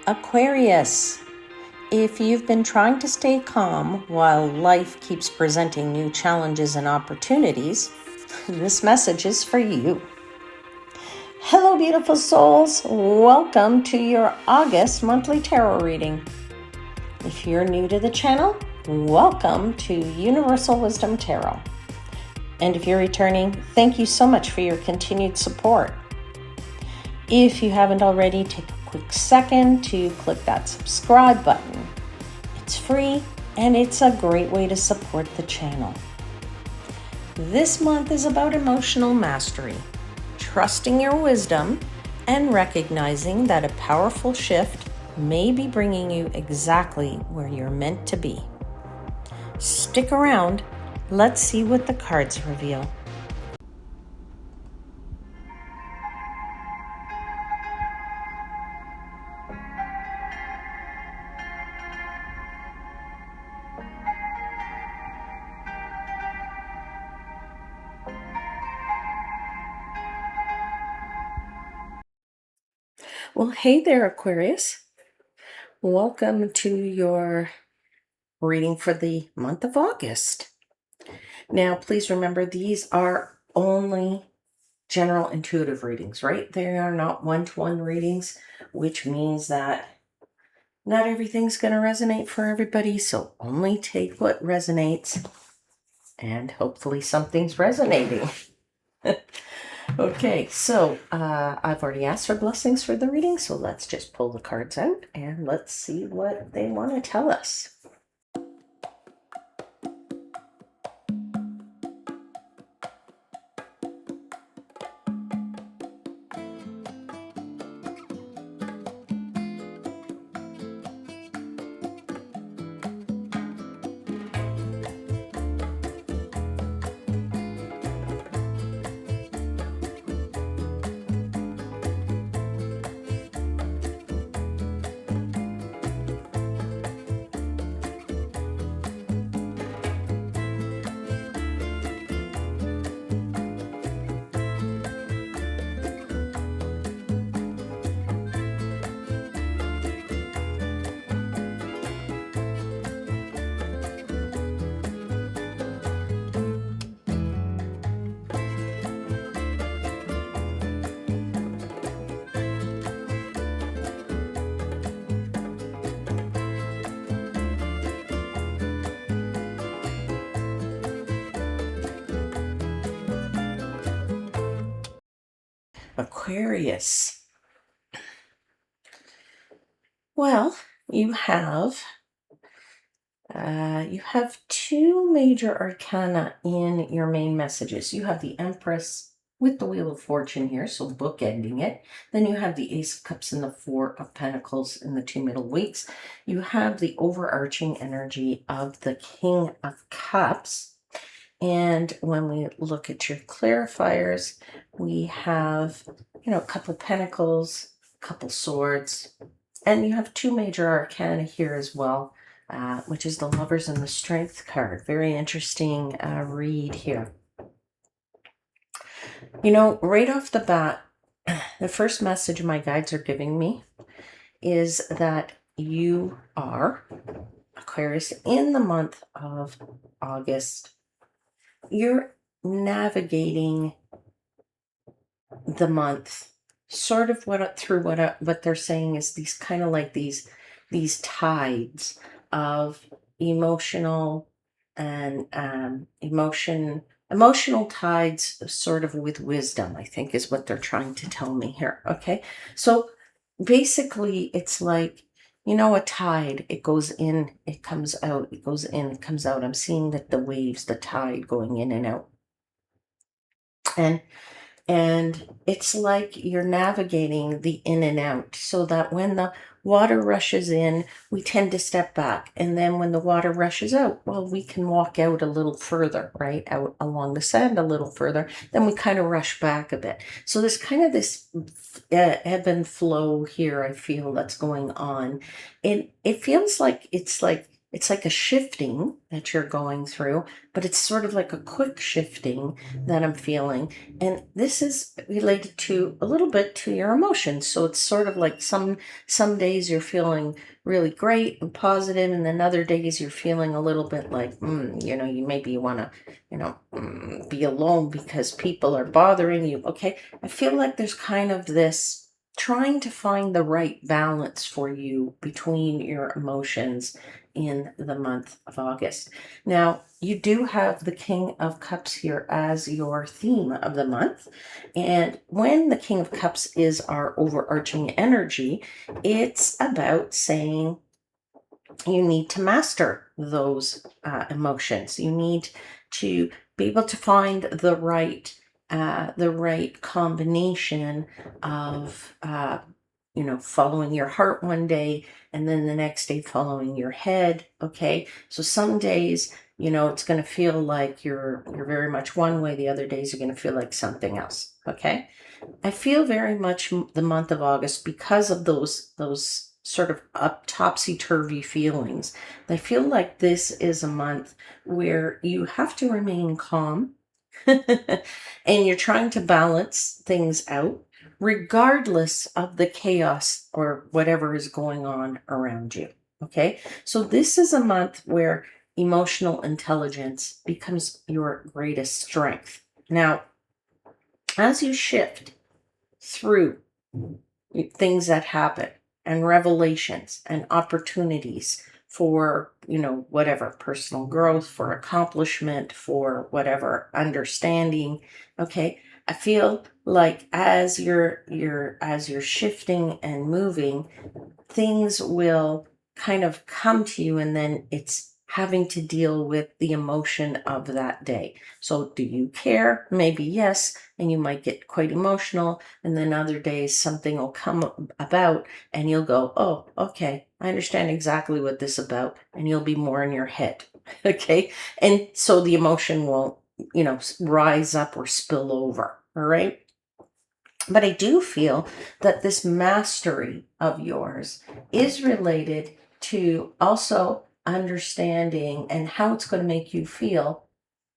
Aquarius, if you've been trying to stay calm while life keeps presenting new challenges and opportunities, this message is for you. Hello, beautiful souls. Welcome to your August monthly tarot reading. If you're new to the channel, welcome to Universal Wisdom Tarot. And if you're returning, thank you so much for your continued support. If you haven't already, take a quick second to click that subscribe button. It's free and it's a great way to support the channel. This month is about emotional mastery, trusting your wisdom, and recognizing that a powerful shift may be bringing you exactly where you're meant to be. Stick around. Let's see what the cards reveal. Well, hey there, Aquarius. Welcome to your reading for the month of August. Now, please remember, these are only general intuitive readings, right? They are not one-to-one readings, which means that not everything's going to resonate for everybody. So only take what resonates, and hopefully something's resonating. Okay, so I've already asked for blessings for the reading, so let's just pull the cards out and let's see what they want to tell us. Aquarius. Well, you have two major arcana in your main messages. You have the Empress with the Wheel of Fortune here, so bookending it. Then you have the Ace of Cups and the Four of Pentacles in the two middle weights. You have the overarching energy of the King of Cups. And when we look at your clarifiers, we have, a couple of Pentacles, a couple Swords, and you have two major arcana here as well, which is the Lovers and the Strength card. Very interesting read here. Right off the bat, the first message my guides are giving me is that you are, Aquarius, in the month of August, you're navigating the month sort of what they're saying is these kind of like these tides of emotional and emotional tides, sort of with wisdom, I think is what they're trying to tell me here. Okay, so basically it's like, a tide, it goes in, it comes out, it goes in, it comes out. I'm seeing that the waves, the tide going in and out, and it's like you're navigating the in and out, so that when the water rushes in, we tend to step back. And then when the water rushes out, well, we can walk out a little further, right? Out along the sand a little further. Then we kind of rush back a bit. So there's kind of this ebb and flow here, I feel, that's going on. It feels like it's like it's like a shifting that you're going through, but it's sort of like a quick shifting that I'm feeling. And this is related to a little bit to your emotions. So it's sort of like some days you're feeling really great and positive, and then other days you're feeling a little bit like, you maybe want to, be alone because people are bothering you. Okay. I feel like there's kind of this trying to find the right balance for you between your emotions in the month of August. Now, you do have the King of Cups here as your theme of the month. And when the King of Cups is our overarching energy, it's about saying you need to master those emotions. You need to be able to find the right combination of following your heart one day and then the next day following your head. Okay, so some days it's going to feel like you're very much one way, the other days you're going to feel like something else. Okay, I feel very much the month of August, because of those sort of up topsy-turvy feelings. I feel like this is a month where you have to remain calm and you're trying to balance things out regardless of the chaos or whatever is going on around you. Okay? So this is a month where emotional intelligence becomes your greatest strength. Now, as you shift through things that happen and revelations and opportunities for whatever personal growth, for accomplishment, for whatever understanding. Okay, I feel like as you're shifting and moving, things will kind of come to you, and then it's having to deal with the emotion of that day. So do you care? Maybe yes, and you might get quite emotional, and then other days something will come about and you'll go, oh, okay, I understand exactly what this is about, and you'll be more in your head. Okay, and so the emotion will rise up or spill over. All right, but I do feel that this mastery of yours is related to also understanding and how it's going to make you feel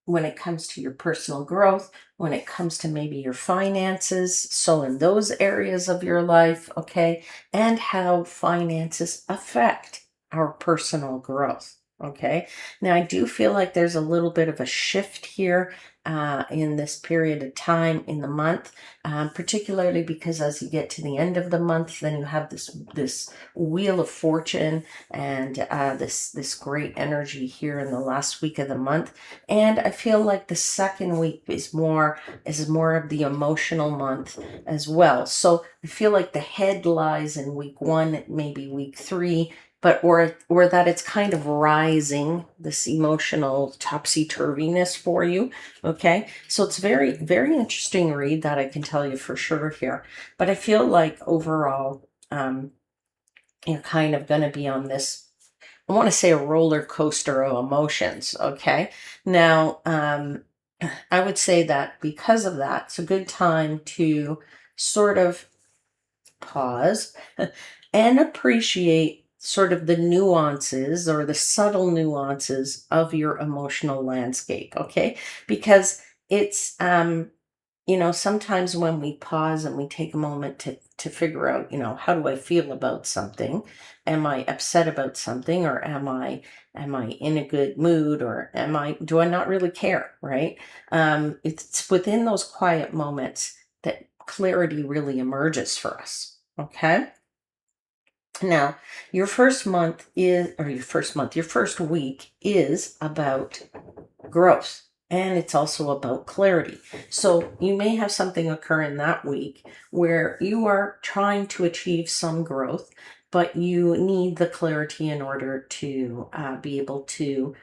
when it comes to your personal growth, when it comes to maybe your finances. So, in those areas of your life, okay, and how finances affect our personal growth. Okay. Now, I do feel like there's a little bit of a shift here in this period of time in the month, particularly because as you get to the end of the month, then you have this wheel of fortune and this great energy here in the last week of the month. And I feel like the second week is more of the emotional month as well. So I feel like the head lies in week 1, maybe week 3, but or that it's kind of rising, this emotional topsy-turviness for you. Okay, so it's very, very interesting read, that I can tell you for sure here. But I feel like overall, you're kind of going to be on this, I want to say, a roller coaster of emotions. Okay, now I would say that because of that, it's a good time to sort of pause and appreciate sort of the nuances or the subtle nuances of your emotional landscape. Okay, because it's sometimes when we pause and we take a moment to figure out, how do I feel about something? Am I upset about something, or am I in a good mood, or do I not really care, right? It's within those quiet moments that clarity really emerges for us. Okay? Now, your first week is about growth, and it's also about clarity. So you may have something occur in that week where you are trying to achieve some growth, but you need the clarity in order to be able to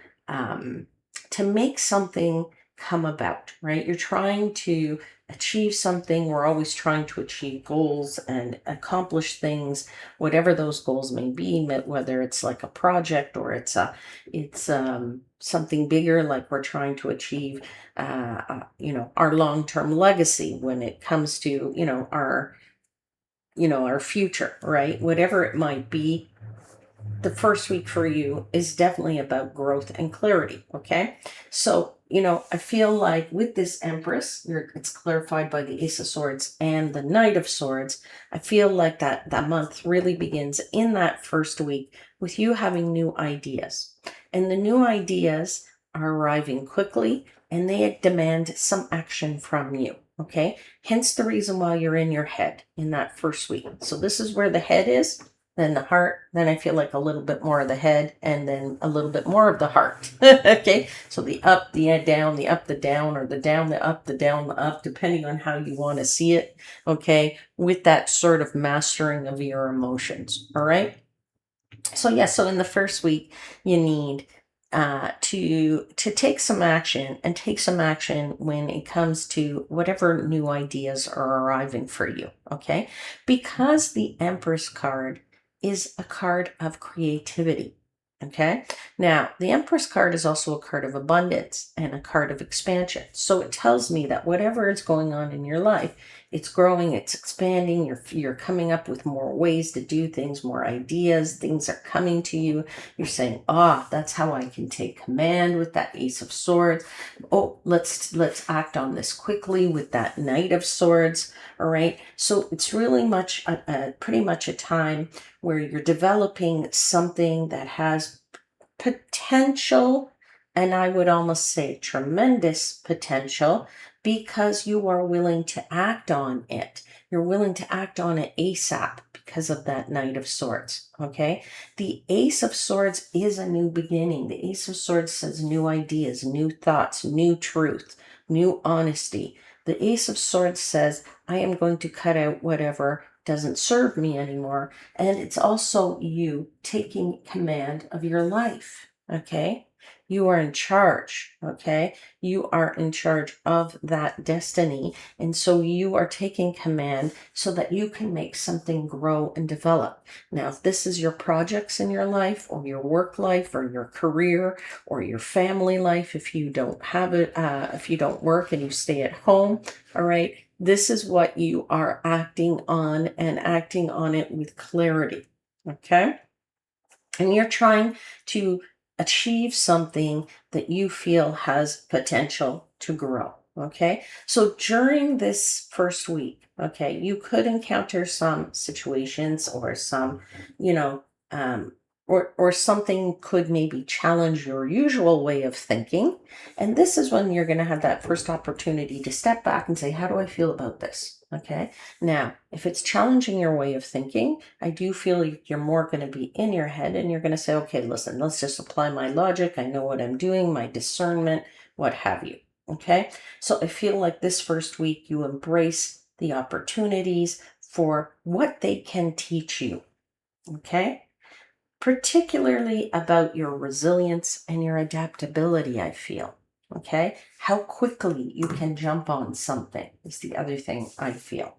make something come about, right? You're trying to achieve something. We're always trying to achieve goals and accomplish things, whatever those goals may be, whether it's like a project or it's something bigger, like we're trying to achieve our long-term legacy when it comes to our future, right? Whatever it might be, the first week for you is definitely about growth and clarity. Okay. So, I feel like with this Empress, it's clarified by the Ace of Swords and the Knight of Swords. I feel like that month really begins in that first week with you having new ideas. And the new ideas are arriving quickly and they demand some action from you. Okay. Hence the reason why you're in your head in that first week. So this is where the head is, then the heart, then I feel like a little bit more of the head, and then a little bit more of the heart. Okay, so the up, the down, the up, the down, or the down, the up, the down, the up, depending on how you want to see it. Okay, with that sort of mastering of your emotions. All right. So yeah, so in the first week, you need to take some action, and take some action when it comes to whatever new ideas are arriving for you. Okay, because the Empress card is a card of creativity. Okay, now the Empress card is also a card of abundance and a card of expansion. So it tells me that whatever is going on in your life, it's growing, it's expanding, you're coming up with more ways to do things, more ideas, things are coming to you. You're saying, that's how I can take command with that Ace of Swords. Oh, let's act on this quickly with that Knight of Swords. All right. So it's really pretty much a time where you're developing something that has potential, and I would almost say tremendous potential, because you are willing to act on it. You're willing to act on it ASAP because of that Knight of Swords. Okay. The Ace of Swords is a new beginning. The Ace of Swords says new ideas, new thoughts, new truth, new honesty. The Ace of Swords says, I am going to cut out whatever doesn't serve me anymore. And it's also you taking command of your life. Okay. You are in charge. Okay. You are in charge of that destiny. And so you are taking command so that you can make something grow and develop. Now, if this is your projects in your life, or your work life, or your career, or your family life, if you don't have it, if you don't work and you stay at home, all right, this is what you are acting on, and acting on it with clarity. Okay. And you're trying to achieve something that you feel has potential to grow. Okay. So during this first week, okay, you could encounter some situations, or some, you know, or something could maybe challenge your usual way of thinking. And this is when you're going to have that first opportunity to step back and say, how do I feel about this? Okay. Now, if it's challenging your way of thinking, I do feel you're more going to be in your head, and you're going to say, okay, listen, let's just apply my logic. I know what I'm doing, my discernment, what have you. Okay. So I feel like this first week you embrace the opportunities for what they can teach you. Okay. Particularly about your resilience and your adaptability, I feel. Okay. How quickly you can jump on something is the other thing I feel.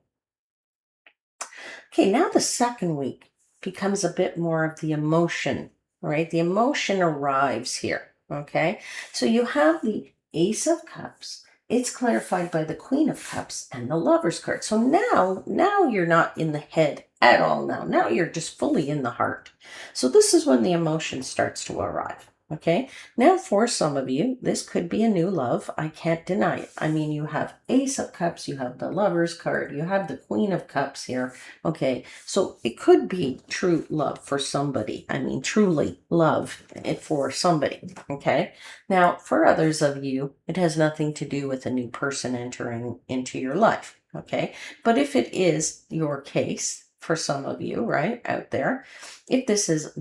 Okay, now the second week becomes a bit more of the emotion, right? The emotion arrives here, okay? So you have the Ace of Cups. It's clarified by the Queen of Cups and the Lover's card. So now you're not in the head at all now. Now you're just fully in the heart. So this is when the emotion starts to arrive. Okay, now for some of you, this could be a new love. I can't deny it. I mean, you have Ace of Cups, you have the Lover's card, you have the Queen of Cups here. Okay, so it could be true love for somebody. I mean, truly love it for somebody. Okay, now for others of you, it has nothing to do with a new person entering into your life. Okay, but if it is your case, for some of you, right, out there, if this is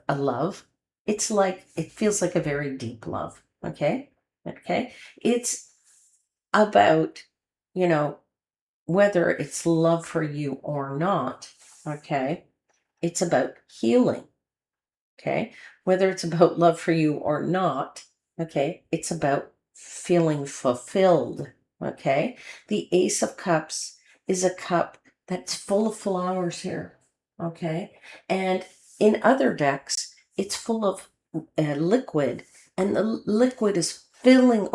a love, it feels like a very deep love. Okay. Okay. It's about, you know, whether it's love for you or not. Okay. It's about healing. Okay. Whether it's about love for you or not. Okay. It's about feeling fulfilled. Okay. The Ace of Cups is a cup that's full of flowers here. Okay. And in other decks, it's full of liquid, and the liquid is filling,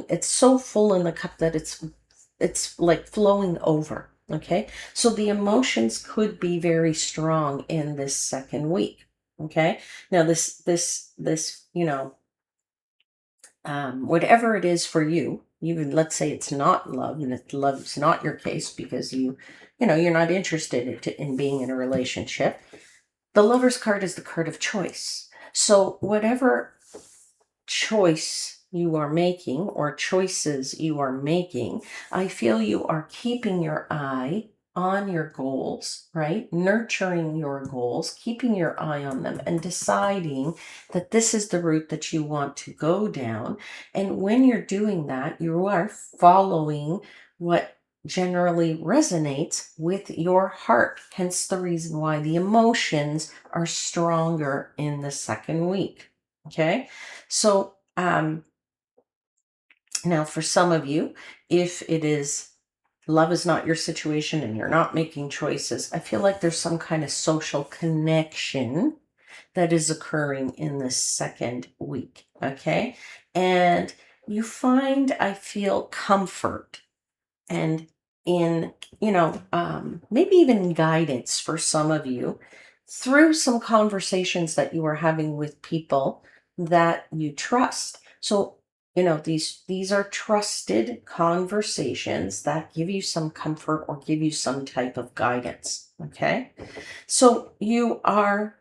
it's so full in the cup that it's like flowing over. Okay. So the emotions could be very strong in this second week. Okay. Now whatever it is for you, even let's say it's not love, and love's not your case because you're not interested in being in a relationship. The Lover's card is the card of choice. So whatever choice you are making or choices you are making, I feel you are keeping your eye on your goals, right? Nurturing your goals, keeping your eye on them and deciding that this is the route that you want to go down. And when you're doing that, you are following what generally resonates with your heart. Hence the reason why the emotions are stronger in the second week. Okay. So, now for some of you, if it is love is not your situation and you're not making choices, I feel like there's some kind of social connection that is occurring in this second week. Okay. And you find, I feel, comfort and in, maybe even guidance for some of you through some conversations that you are having with people that you trust. So, these are trusted conversations that give you some comfort or give you some type of guidance. Okay. So you are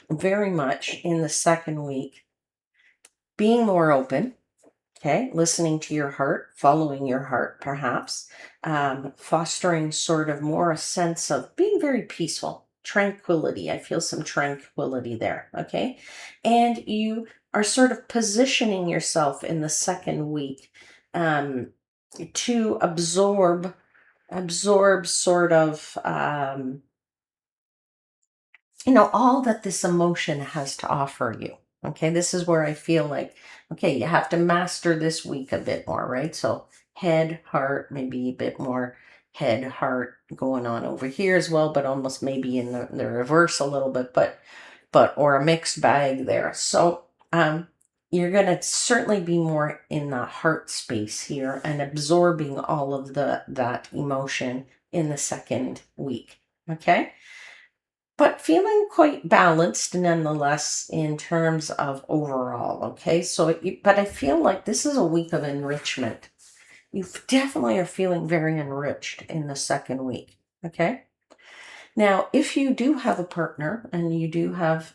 very much in the second week being more open. Okay, listening to your heart, following your heart, perhaps, fostering sort of more a sense of being very peaceful, tranquility. I feel some tranquility there. Okay, and you are sort of positioning yourself in the second week to absorb sort of all that this emotion has to offer you. Okay, this is where I feel like, okay, you have to master this week a bit more, right? So head, heart, maybe a bit more head, heart going on over here as well, but almost maybe in the reverse a little bit, or a mixed bag there. So you're going to certainly be more in the heart space here and absorbing all of that emotion in the second week. Okay. But feeling quite balanced nonetheless in terms of overall. Okay. But I feel like this is a week of enrichment. You definitely are feeling very enriched in the second week. Okay. Now, if you do have a partner and you do have,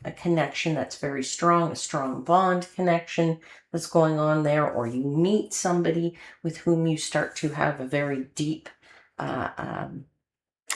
a connection that's very strong, a strong bond connection that's going on there, or you meet somebody with whom you start to have a very deep uh, um,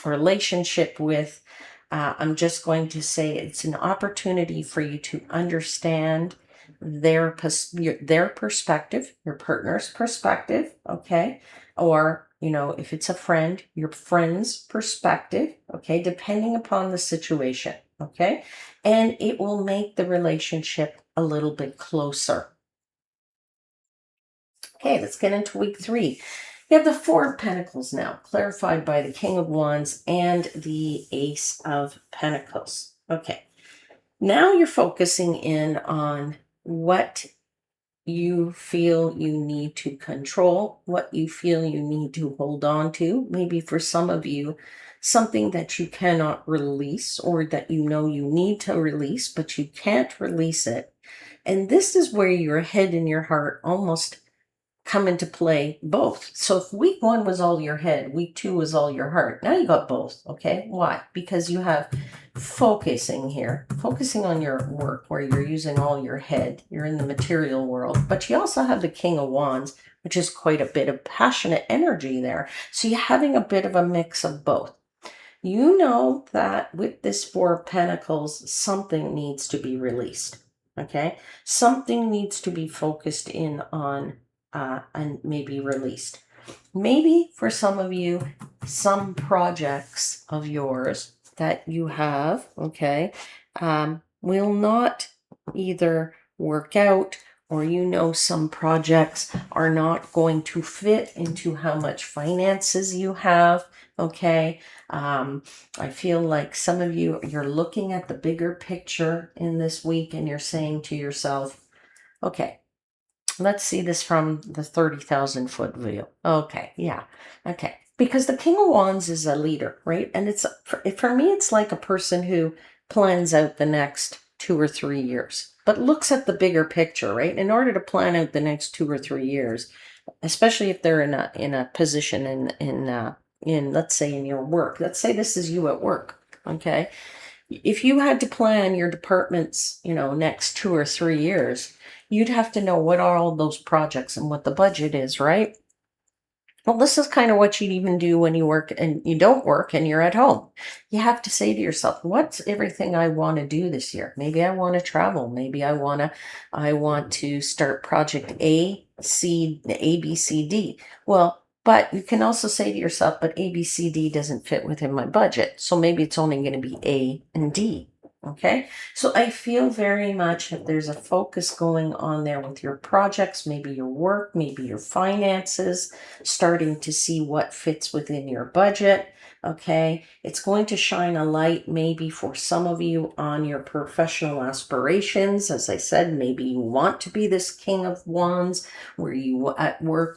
relationship with, I'm just going to say it's an opportunity for you to understand their perspective, your partner's perspective, okay? Or, if it's a friend, your friend's perspective, okay? Depending upon the situation, okay? And it will make the relationship a little bit closer. Okay, let's get into week 3. You have the Four of Pentacles now, clarified by the King of Wands and the Ace of Pentacles. Okay, now you're focusing in on what you feel you need to control, what you feel you need to hold on to. Maybe for some of you, something that you cannot release or that you need to release, but you can't release it. And this is where your head and your heart almost come into play both. So if week 1 was all your head, week 2 was all your heart. Now you got both. Okay. Why? Because you have focusing on your work where you're using all your head. You're in the material world, but you also have the King of Wands, which is quite a bit of passionate energy there. So you're having a bit of a mix of both. You know that with this Four of Pentacles, something needs to be released. Okay. Something needs to be focused in on and maybe released. Maybe for some of you, some projects of yours that you have, okay, will not either work out, or some projects are not going to fit into how much finances you have. Okay. I feel like some of you're looking at the bigger picture in this week and you're saying to yourself, okay, let's see this from the 30,000 foot view. Okay. Yeah. Okay. Because the King of Wands is a leader, right? And it's for me, it's like a person who plans out the next 2 or 3 years, but looks at the bigger picture, right? In order to plan out the next 2 or 3 years, especially if they're in a position in let's say in your work. Let's say this is you at work, okay? If you had to plan your department's, next 2 or 3 years, you'd have to know what are all those projects and what the budget is, right? Well, this is kind of what you'd even do when you work and you don't work and you're at home. You have to say to yourself, what's everything I want to do this year? Maybe I want to travel. Maybe I want to start project A, B, C, D. Well, but you can also say to yourself, but A, B, C, D doesn't fit within my budget. So maybe it's only going to be A and D. Okay, so I feel very much that there's a focus going on there with your projects, maybe your work, maybe your finances, starting to see what fits within your budget. Okay, it's going to shine a light maybe for some of you on your professional aspirations. As I said, maybe you want to be this King of Wands where you at work,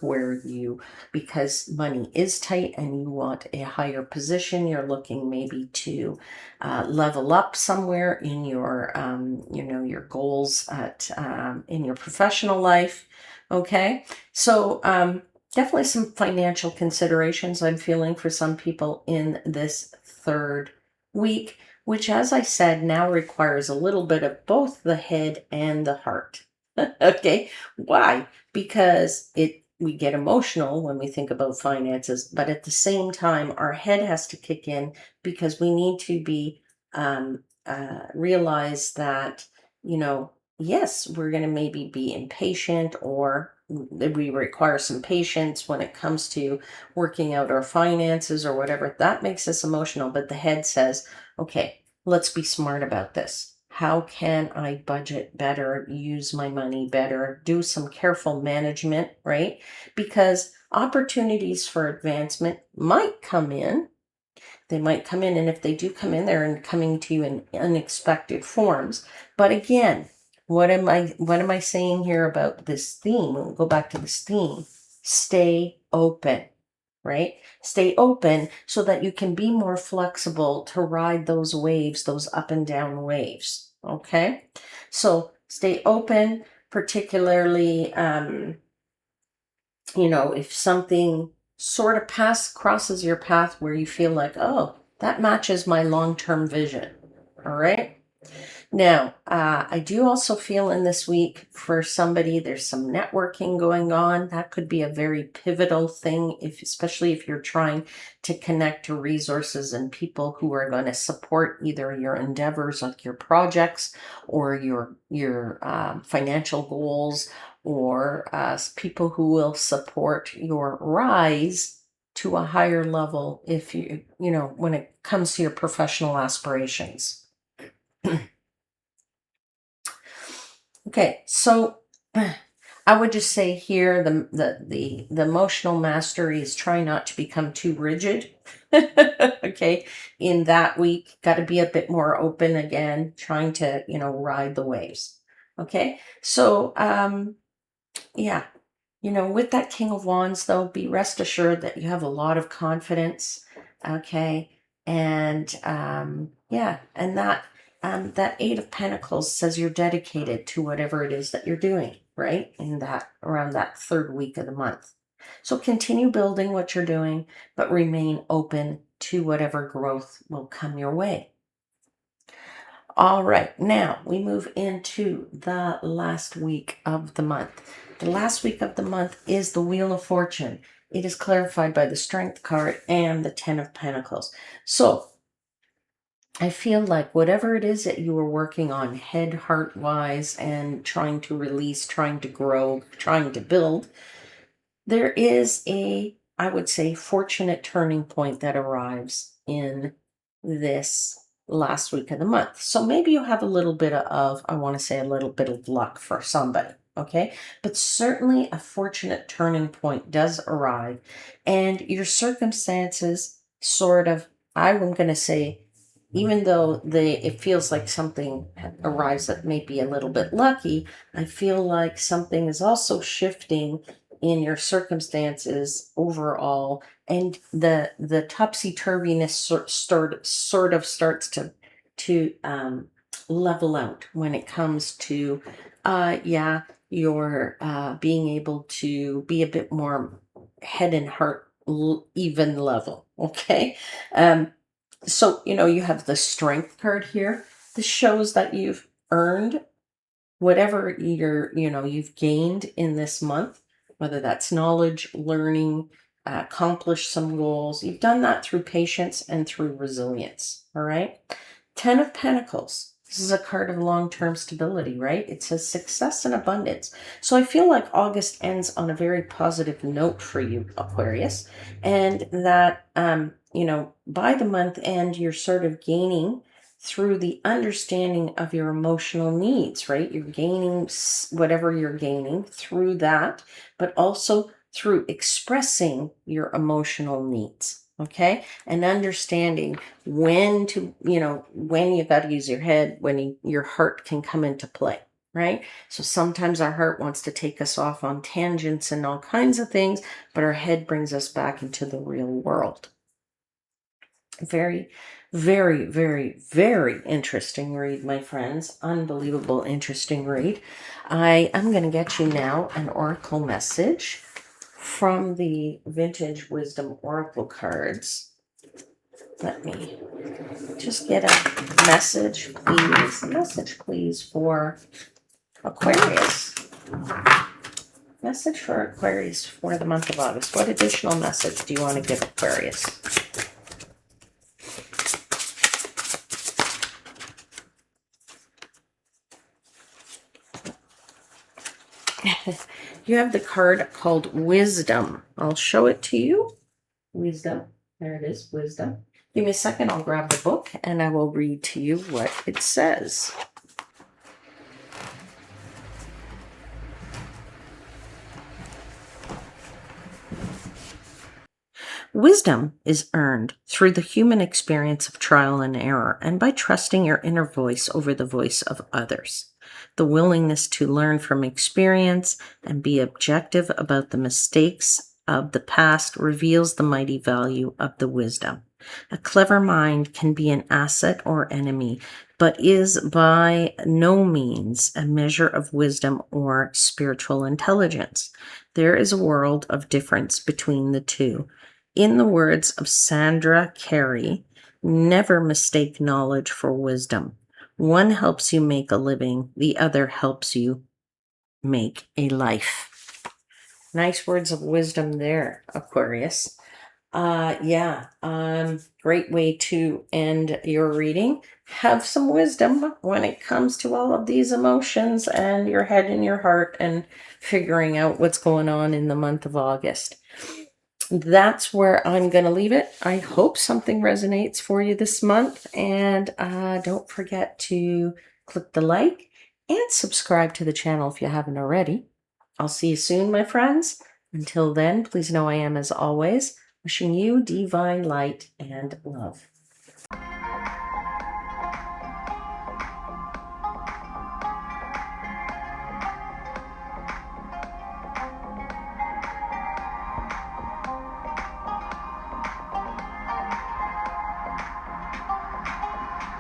because money is tight and you want a higher position. You're looking maybe to level up somewhere in your your goals in your professional life. Okay, so definitely some financial considerations I'm feeling for some people in this third week, which, as I said, now requires a little bit of both the head and the heart. Okay, why? Because we get emotional when we think about finances, but at the same time, our head has to kick in because we need to be realize that, yes, we're going to maybe be impatient, or we require some patience when it comes to working out our finances or whatever. That makes us emotional, but the head says, okay, let's be smart about this. How can I budget better, use my money better, do some careful management, right? Because opportunities for advancement might come in. They might come in, and if they do come in, they're coming to you in unexpected forms. But again, what am I saying here about this theme? We'll go back to this theme. Stay open, right? Stay open so that you can be more flexible to ride those waves, those up and down waves. Okay? So stay open, particularly if something sort of crosses your path where you feel like, oh, that matches my long-term vision. All right. Now, I do also feel in this week for somebody, there's some networking going on. That could be a very pivotal thing, especially if you're trying to connect to resources and people who are going to support either your endeavors, like your projects, or your financial goals, or people who will support your rise to a higher level if when it comes to your professional aspirations. Okay, so I would just say here the emotional mastery is try not to become too rigid. Okay, in that week, got to be a bit more open again, trying to ride the waves. Okay, so yeah, with that King of Wands, though, be rest assured that you have a lot of confidence. Okay. And yeah, and that Eight of Pentacles says you're dedicated to whatever it is that you're doing, right? In that around that third week of the month. So continue building what you're doing, but remain open to whatever growth will come your way. All right, now we move into the last week of the month. The last week of the month is the Wheel of Fortune. It is clarified by the Strength card and the Ten of Pentacles. So I feel like whatever it is that you are working on, head, heart wise, and trying to release, trying to grow, trying to build, there is I would say, fortunate turning point that arrives in this last week of the month. So maybe you have a little bit of, I want to say a little bit of luck for somebody. Okay. But certainly a fortunate turning point does arrive, and your circumstances sort of, I'm going to say, even though it feels like something arrives that may be a little bit lucky, I feel like something is also shifting in your circumstances overall, and the topsy-turviness sort of starts to level out when it comes to yeah, you're being able to be a bit more head and heart even level. Okay. So you have the strength card here. This shows that you've earned whatever you've gained in this month, whether that's knowledge, learning, accomplish some goals. You've done that through patience and through resilience. All right. 10 of Pentacles. This is a card of long-term stability, right? It says success and abundance. So I feel like August ends on a very positive note for you, Aquarius, and that by the month end you're sort of gaining through the understanding of your emotional needs, right? You're gaining whatever you're gaining through that, but also through expressing your emotional needs, okay? And understanding when to, when you got to use your head, when your heart can come into play, right? So sometimes our heart wants to take us off on tangents and all kinds of things, but our head brings us back into the real world. Very, very, very, very interesting read, my friends. Unbelievable interesting read. I am going to get you now an oracle message from the Vintage Wisdom Oracle cards. Let me just get a message, please. Message, please, for Aquarius. Message for Aquarius for the month of August. What additional message do you want to give Aquarius? You have the card called Wisdom. I'll show it to you. Wisdom. There it is, Wisdom. Give me a second. I'll grab the book and I will read to you what it says. Wisdom is earned through the human experience of trial and error and by trusting your inner voice over the voice of others. The willingness to learn from experience and be objective about the mistakes of the past reveals the mighty value of the wisdom. A clever mind can be an asset or enemy, but is by no means a measure of wisdom or spiritual intelligence. There is a world of difference between the two. In the words of Sandra Carey, never mistake knowledge for wisdom. One helps you make a living, the other helps you make a life. Nice words of wisdom there, Aquarius. Great way to end your reading. Have some wisdom when it comes to all of these emotions and your head and your heart and figuring out what's going on in the month of August. That's where I'm going to leave it. I hope something resonates for you this month. And don't forget to click the like and subscribe to the channel if you haven't already. I'll see you soon, my friends. Until then, please know I am, as always, wishing you divine light and love.